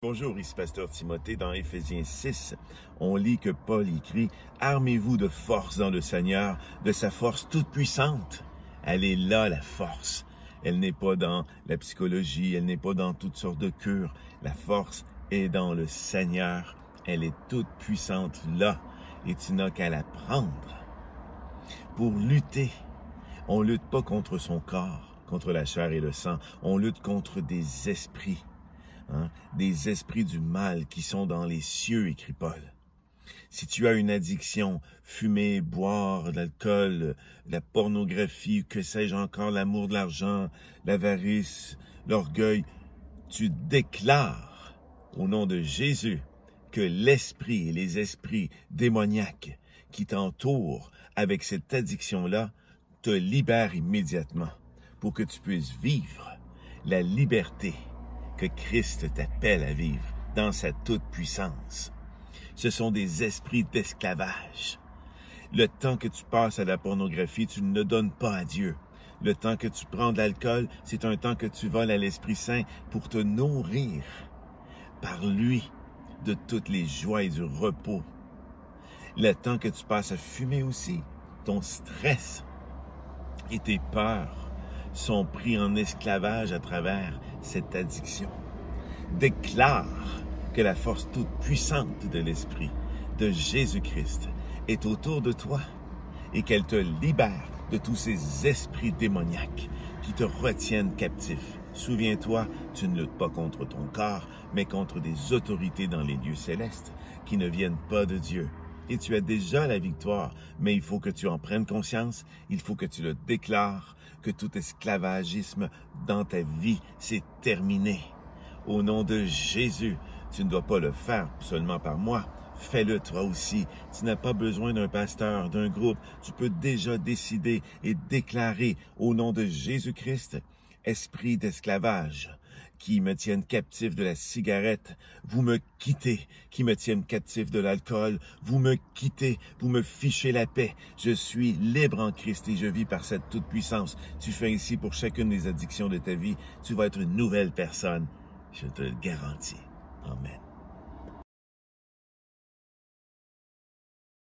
Bonjour, ici Pasteur Timothée. Dans Éphésiens 6, on lit que Paul écrit « Armez-vous de force dans le Seigneur, de sa force toute puissante. » Elle est là, la force. Elle n'est pas dans la psychologie, elle n'est pas dans toutes sortes de cures. La force est dans le Seigneur. Elle est toute puissante là, et tu n'as qu'à la prendre. Pour lutter, on lutte pas contre son corps, contre la chair et le sang. On lutte contre des esprits. Des esprits du mal qui sont dans les cieux, écrit Paul. Si tu as une addiction, fumer, boire, l'alcool, la pornographie, que sais-je encore, l'amour de l'argent, l'avarice, l'orgueil, tu déclares au nom de Jésus que l'esprit et les esprits démoniaques qui t'entourent avec cette addiction-là te libèrent immédiatement pour que tu puisses vivre la liberté que Christ t'appelle à vivre dans sa toute-puissance. Ce sont des esprits d'esclavage. Le temps que tu passes à la pornographie, tu ne le donnes pas à Dieu. Le temps que tu prends de l'alcool, c'est un temps que tu voles à l'Esprit Saint pour te nourrir par lui de toutes les joies et du repos. Le temps que tu passes à fumer aussi, ton stress et tes peurs sont pris en esclavage à travers cette addiction. Déclare que la force toute puissante de l'Esprit de Jésus-Christ est autour de toi et qu'elle te libère de tous ces esprits démoniaques qui te retiennent captif. Souviens-toi, tu ne luttes pas contre ton corps, mais contre des autorités dans les lieux célestes qui ne viennent pas de Dieu. Et tu as déjà la victoire, mais il faut que tu en prennes conscience, il faut que tu le déclares, que tout esclavagisme dans ta vie, c'est terminé. Au nom de Jésus, tu ne dois pas le faire seulement par moi, fais-le toi aussi. Tu n'as pas besoin d'un pasteur, d'un groupe, tu peux déjà décider et déclarer au nom de Jésus-Christ, esprit d'esclavage, qui me tiennent captif de la cigarette, vous me quittez, qui me tiennent captif de l'alcool, vous me quittez, vous me fichez la paix. Je suis libre en Christ et je vis par cette toute-puissance. Tu fais ainsi pour chacune des addictions de ta vie, tu vas être une nouvelle personne. Je te le garantis. Amen.